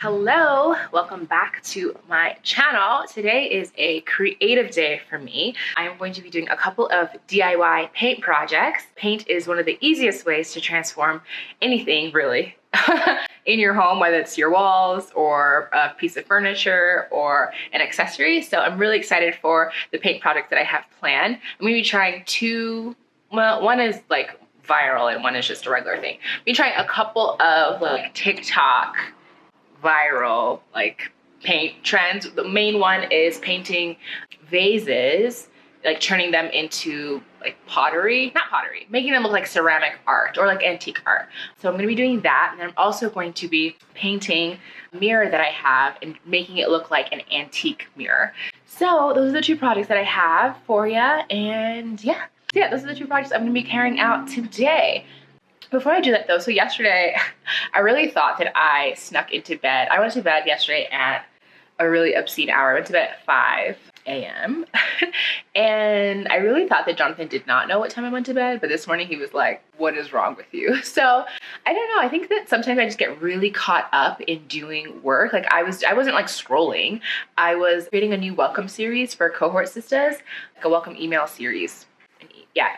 Hello, welcome back to my channel. Today is a creative day for me. I'm going to be doing a couple of DIY paint projects. Paint is one of the easiest ways to transform anything, really, in your home, whether it's your walls or a piece of furniture or an accessory. So I'm really excited for the paint project that I have planned. I'm going to be trying two, well, one is like viral and one is just a regular thing. I'm going to be trying a couple of like TikTok viral like paint trends. The main one is painting vases, like turning them into like making them look like ceramic art or like antique art. So I'm going to be doing that, and then I'm also going to be painting a mirror that I have and making it look like an antique mirror. So those are the two projects that I have for you, and yeah, those are the two projects I'm going to be carrying out today. Before I do that though, so yesterday, I really thought that I snuck into bed. I went to bed yesterday at a really obscene hour. I went to bed at 5 a.m. and I really thought that Jonathan did not know what time I went to bed, but this morning he was like, "What is wrong with you?" So I don't know. I think that sometimes I just get really caught up in doing work. Like I wasn't like scrolling. I was creating a new welcome series for cohort sisters, like a welcome email series.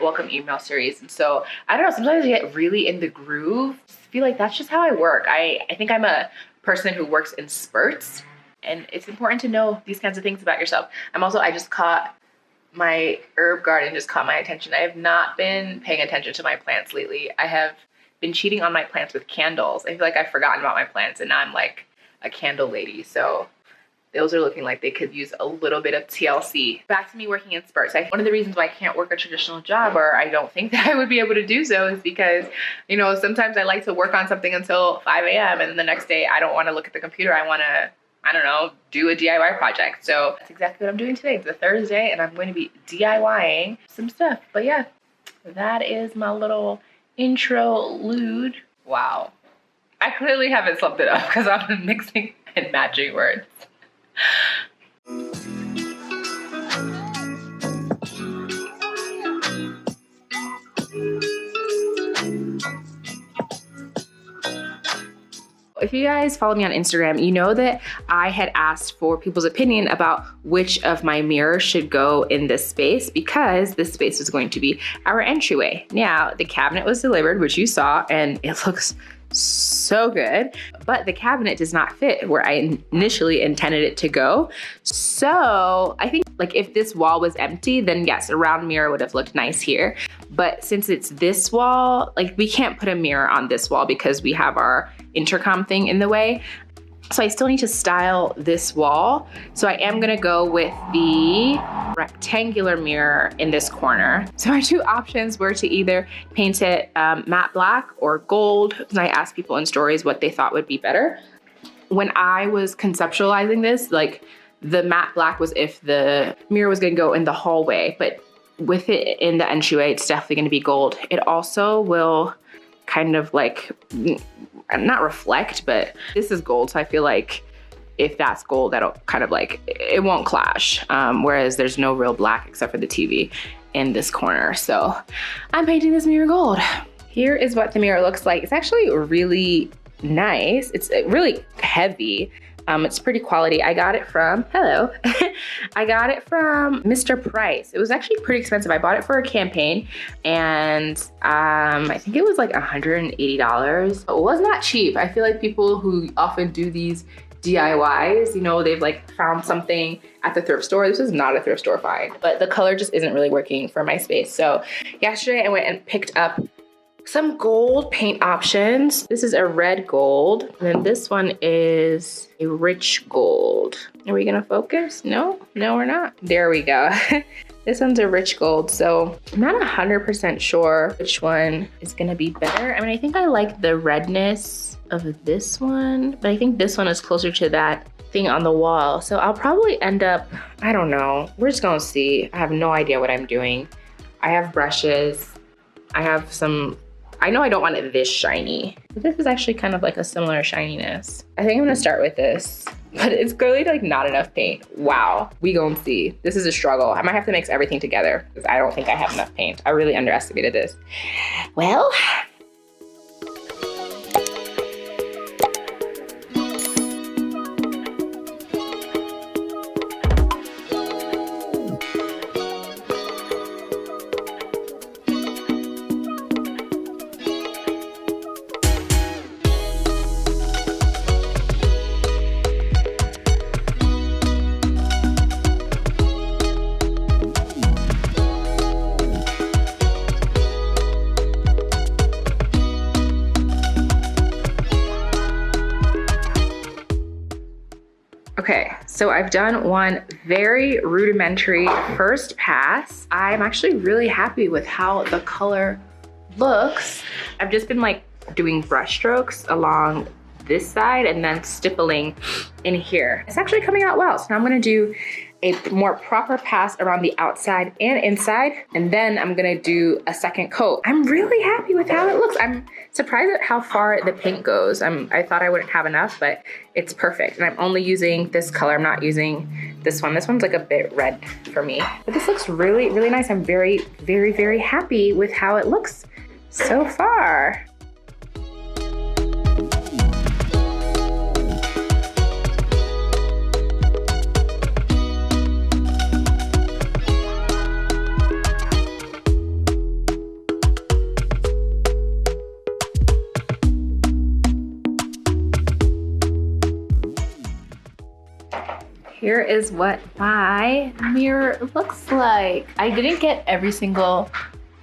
Welcome email series. And so I don't know, sometimes I get really in the groove. I feel like that's just how I work. I think I'm a person who works in spurts, and it's important to know these kinds of things about yourself. I just caught my herb garden, just caught my attention. I have not been paying attention to my plants lately. I have been cheating on my plants with candles. I feel like I've forgotten about my plants, and now I'm like a candle lady. So those are looking like they could use a little bit of TLC. Back to me working in spurts. One of the reasons why I can't work a traditional job, or I don't think that I would be able to do so, is because, you know, sometimes I like to work on something until 5 a.m. and the next day I don't want to look at the computer. I want to, I don't know, do a DIY project. So that's exactly what I'm doing today. It's a Thursday and I'm going to be DIYing some stuff. But yeah, that is my little interlude. Wow. I clearly haven't slept it up because I've been mixing and matching words. If you guys follow me on Instagram, you know that I had asked for people's opinion about which of my mirrors should go in this space, because this space is going to be our entryway. Now, the cabinet was delivered, which you saw, and it looks so good, but the cabinet does not fit where I initially intended it to go. So I think like if this wall was empty, then yes, a round mirror would have looked nice here. But since it's this wall, like we can't put a mirror on this wall because we have our intercom thing in the way. So I still need to style this wall. So I am gonna go with the rectangular mirror in this corner. So my two options were to either paint it matte black or gold. And I asked people in stories what they thought would be better. When I was conceptualizing this, like the matte black was if the mirror was gonna go in the hallway, but with it in the entryway, it's definitely gonna be gold. It also will kind of like, not reflect, but this is gold. So I feel like if that's gold, that'll kind of like, it won't clash. Whereas there's no real black except for the TV in this corner. So I'm painting this mirror gold. Here is what the mirror looks like. It's actually really nice. It's really heavy. It's pretty quality. I got it from, I got it from Mr. Price. It was actually pretty expensive. I bought it for a campaign, and I think it was like $180. It was not cheap. I feel like people who often do these DIYs, you know, they've like found something at the thrift store. This is not a thrift store find, but the color just isn't really working for my space. So yesterday I went and picked up some gold paint options. This is a red gold, and then this one is a rich gold. Are we gonna focus? No, we're not. There we go. This one's a rich gold, so I'm not 100% sure which one is gonna be better. I mean, I think I like the redness of this one, but I think this one is closer to that thing on the wall. So I'll probably end up, I don't know. We're just gonna see. I have no idea what I'm doing. I have brushes. I have some, I know I don't want it this shiny, but this is actually kind of like a similar shininess. I think I'm gonna start with this, but it's clearly like not enough paint. Wow, we gonna see. This is a struggle. I might have to mix everything together because I don't think I have enough paint. I really underestimated this. Well, Okay, so I've done one very rudimentary first pass. I'm actually really happy with how the color looks. I've just been like doing brush strokes along this side and then stippling in here. It's actually coming out well. So now I'm gonna do a more proper pass around the outside and inside, and then I'm gonna do a second coat. I'm really happy with how it looks. I'm surprised at how far the paint goes. I thought I wouldn't have enough, but it's perfect. And I'm only using this color. I'm not using this one. This one's like a bit red for me. But this looks really, really nice. I'm very, very, very happy with how it looks so far. Here is what my mirror looks like. I didn't get every single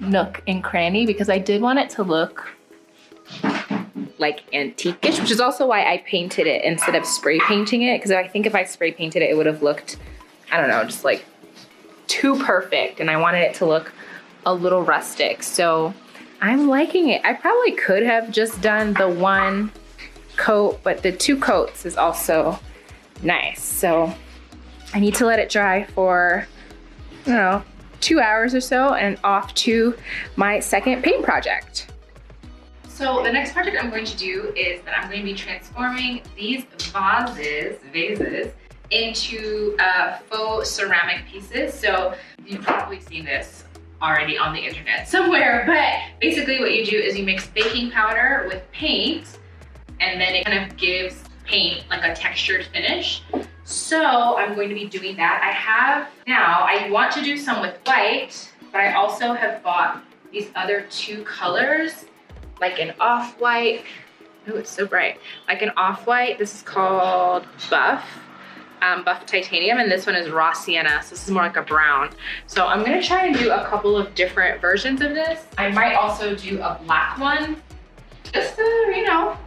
nook and cranny because I did want it to look like antique-ish, which is also why I painted it instead of spray painting it. Because I think if I spray painted it, it would have looked, I don't know, just like too perfect. And I wanted it to look a little rustic. So I'm liking it. I probably could have just done the one coat, but the 2 coats is also nice. So I need to let it dry for, I don't know, 2 hours or so and off to my second paint project. So the next project I'm going to do is that I'm going to be transforming these vases into faux ceramic pieces. So you've probably seen this already on the internet somewhere, but basically what you do is you mix baking powder with paint, and then it kind of gives paint like a textured finish. So I'm going to be doing that. I want to do some with white, but I also have bought these other 2 colors, like an off-white. Oh, it's so bright. Like an off-white. This is called Buff Titanium, and this one is Raw Sienna. So this is more like a brown. So I'm gonna try and do a couple of different versions of this. I might also do a black one, just to, you know,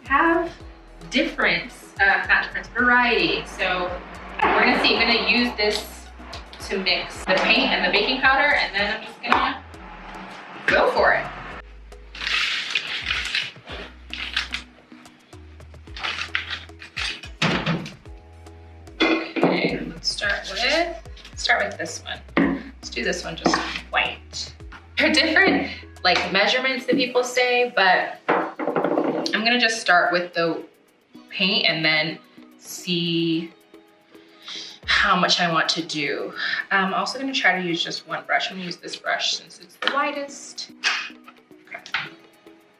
have variety. So we're gonna see, I'm gonna use this to mix the paint and the baking powder, and then I'm just gonna go for it. Okay, let's start with this one. Let's do this one just white. There are different like measurements that people say, but I'm gonna just start with the paint and then see how much I want to do. I'm also gonna try to use just one brush. I'm gonna use this brush since it's the lightest. Okay.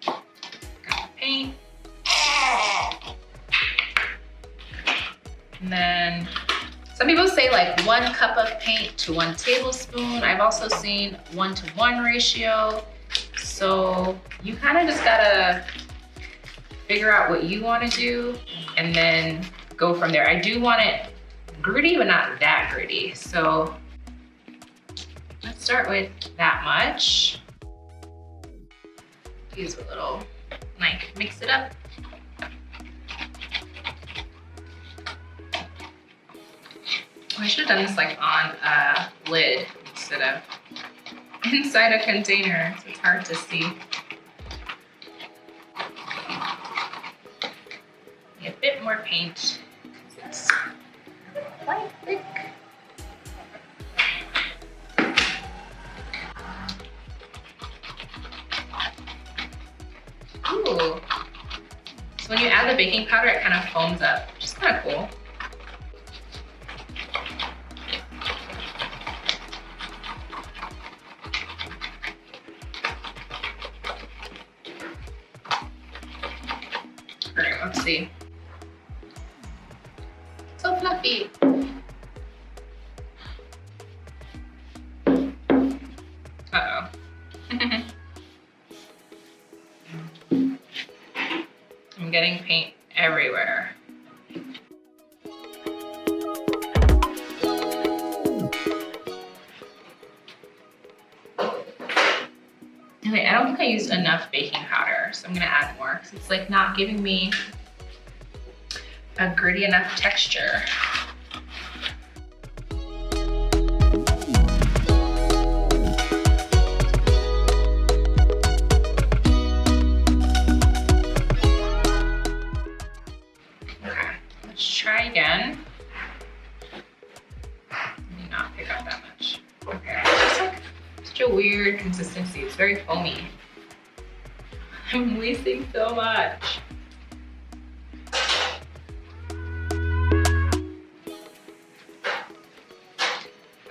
Got the paint. And then some people say like 1 cup of paint to 1 tablespoon. I've also seen 1-to-1 ratio. So you kind of just gotta figure out what you want to do and then go from there. I do want it gritty, but not that gritty. So let's start with that much. Use a little, like, mix it up. I should have done this like on a lid instead of inside a container, so it's hard to see. A bit more paint, it's quite thick. Ooh. So when you add the baking powder, it kind of foams up, which is kind of cool. All right, let's see. So fluffy. Uh-oh. I'm getting paint everywhere. Okay, I don't think I used enough baking powder, so I'm gonna add more because it's like not giving me a gritty enough texture. Okay, let's try again. Let me not pick up that much. Okay, it's like such a weird consistency. It's very foamy. I'm wasting so much.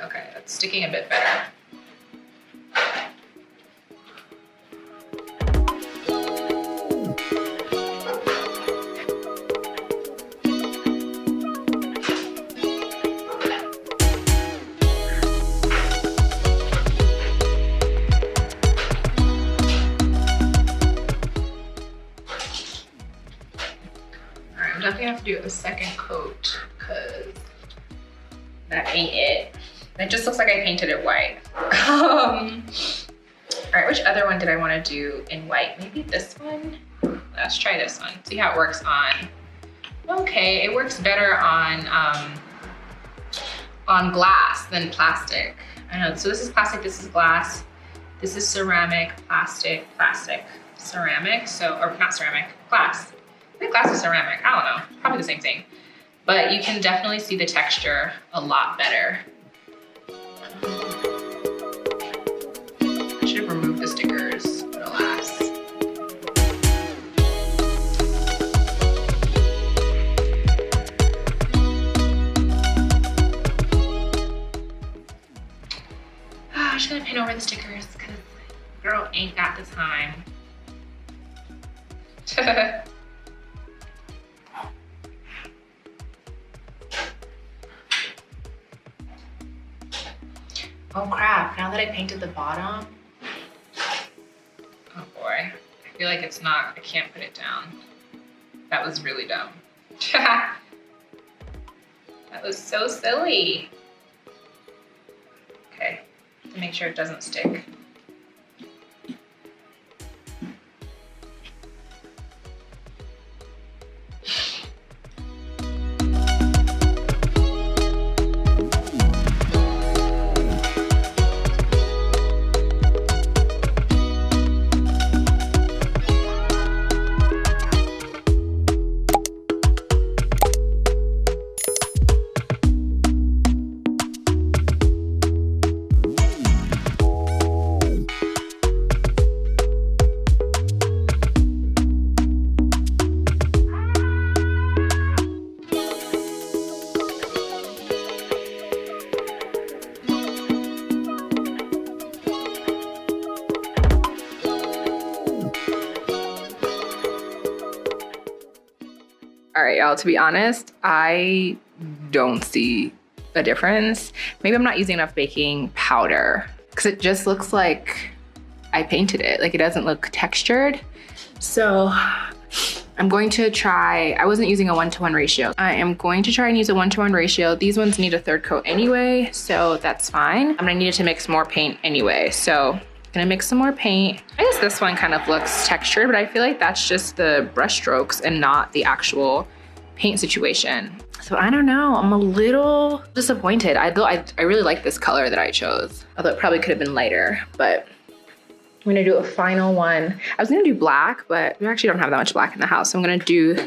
Okay, that's sticking a bit better. Definitely have to do a second coat because that ain't it. It just looks like I painted it white. All right, which other one did I want to do in white? Maybe this one? Let's try this one. See how it works on. Okay, it works better on glass than plastic. I know, so this is plastic, this is glass. This is ceramic, plastic, plastic, ceramic. So, or not ceramic, glass. I think glass is ceramic, I don't know, probably the same thing. But you can definitely see the texture a lot better. I should have removed the stickers, but alas. I should have painted over the stickers because girl ain't got the time. Oh crap, now that I painted the bottom, oh boy, I feel like it's not, I can't put it down. That was really dumb. That was so silly. Okay, to make sure it doesn't stick. All right, y'all, to be honest, I don't see a difference. Maybe I'm not using enough baking powder because it just looks like I painted it. Like it doesn't look textured. So I'm going to try, I wasn't using a 1-to-1 ratio. I am going to try and use a 1-to-1 ratio. These ones need a third coat anyway, so that's fine. I'm gonna need to mix more paint anyway. So gonna mix some more paint. I guess this one kind of looks textured, but I feel like that's just the brush strokes and not the actual paint situation. So I don't know, I'm a little disappointed. I really like this color that I chose, although it probably could have been lighter, but I'm gonna do a final one. I was gonna do black, but we actually don't have that much black in the house. So I'm gonna do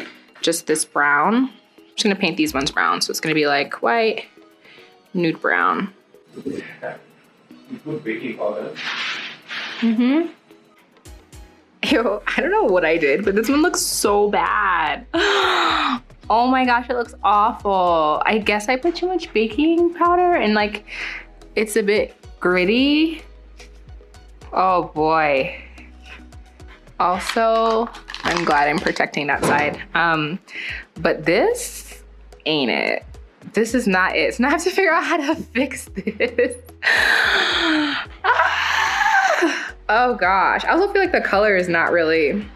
just this brown. I'm just gonna paint these ones brown. So it's gonna be like white, nude brown. You put baking powder. Mm-hmm. Ew, I don't know what I did, but this one looks so bad. Oh my gosh, it looks awful. I guess I put too much baking powder and like, it's a bit gritty. Oh boy. Also, I'm glad I'm protecting that side. But this ain't it. This is not it. So now I have to figure out how to fix this. Oh gosh. I also feel like the color is not really,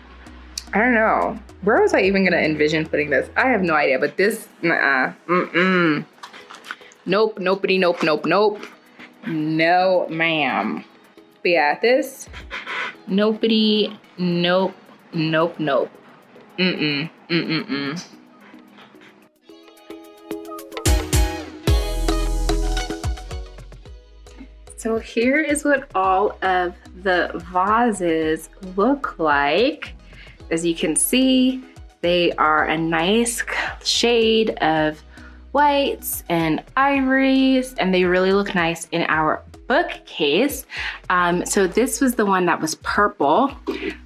I don't know. Where was I even gonna envision putting this? I have no idea, but this, Nope, nopity, nope, nope, nope. No, ma'am. But yeah, this, nopity, nope, nope, nope. So here is what all of the vases look like. As you can see, they are a nice shade of whites and ivories, and they really look nice in our bookcase. So this was the one that was purple.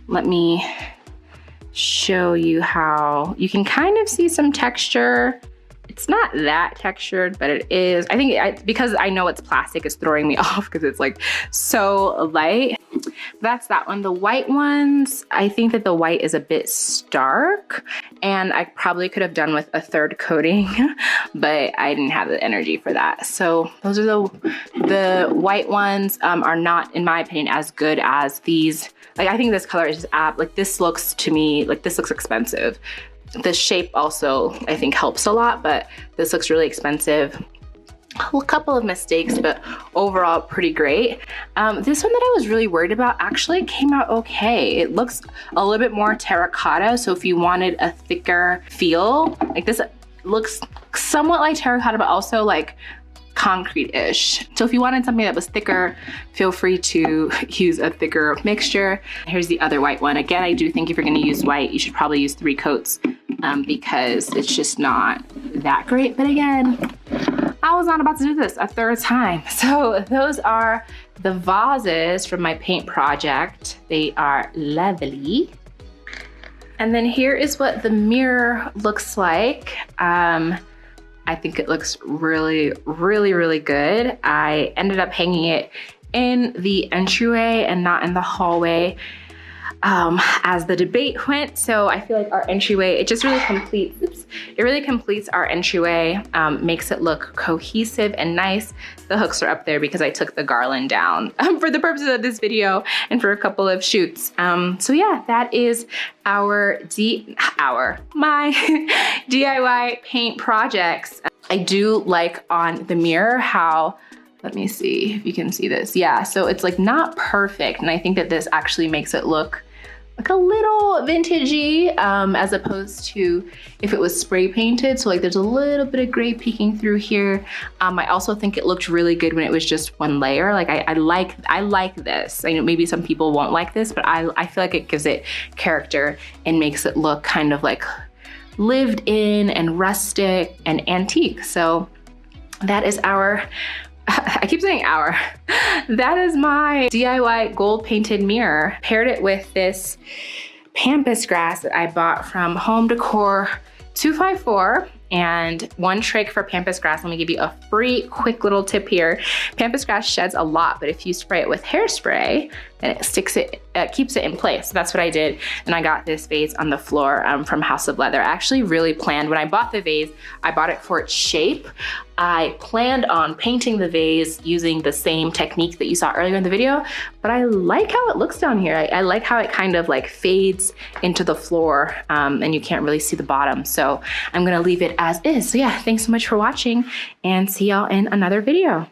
Let me show you how you can kind of see some texture. It's not that textured, but it is. I think because I know it's plastic, it's throwing me off because it's like so light. That's that one. The white ones, I think that the white is a bit stark, and I probably could have done with a third coating, but I didn't have the energy for that. So those are the white ones are not, in my opinion, as good as these. Like, I think this color is just like, this looks to me like this looks expensive. The shape also, I think, helps a lot, but this looks really expensive. A couple of mistakes, but overall pretty great. This one that I was really worried about actually came out okay. It looks a little bit more terracotta, so if you wanted a thicker feel, like this looks somewhat like terracotta, but also like concrete-ish. So if you wanted something that was thicker, feel free to use a thicker mixture. Here's the other white one. Again, I do think if you're gonna use white, you should probably use 3 coats because it's just not that great. But again, I was not about to do this a third time. So those are the vases from my paint project. They are lovely. And then here is what the mirror looks like. I think it looks really, really, really good. I ended up hanging it in the entryway and not in the hallway as the debate went. So I feel like our entryway, it just really completes, it really completes our entryway, makes it look cohesive and nice. The hooks are up there because I took the garland down for the purposes of this video and for a couple of shoots. So yeah, that is my DIY paint projects. I do like on the mirror how, let me see if you can see this. Yeah, so it's like not perfect. And I think that this actually makes it look like a little vintagey as opposed to if it was spray painted. So like there's a little bit of gray peeking through here. I also think it looked really good when it was just one layer. Like I like this. I know maybe some people won't like this, but I feel like it gives it character and makes it look kind of like lived in and rustic and antique. So that is our, I keep saying our, that is my DIY gold painted mirror. Paired it with this pampas grass that I bought from Home Decor 254. And one trick for pampas grass, let me give you a free quick little tip here. Pampas grass sheds a lot, but if you spray it with hairspray, then it keeps it in place. So that's what I did. And I got this vase on the floor from House of Leather. I actually really planned, when I bought the vase, I bought it for its shape. I planned on painting the vase using the same technique that you saw earlier in the video, but I like how it looks down here. I like how it kind of like fades into the floor and you can't really see the bottom. So I'm gonna leave it as is. So yeah, thanks so much for watching and see y'all in another video.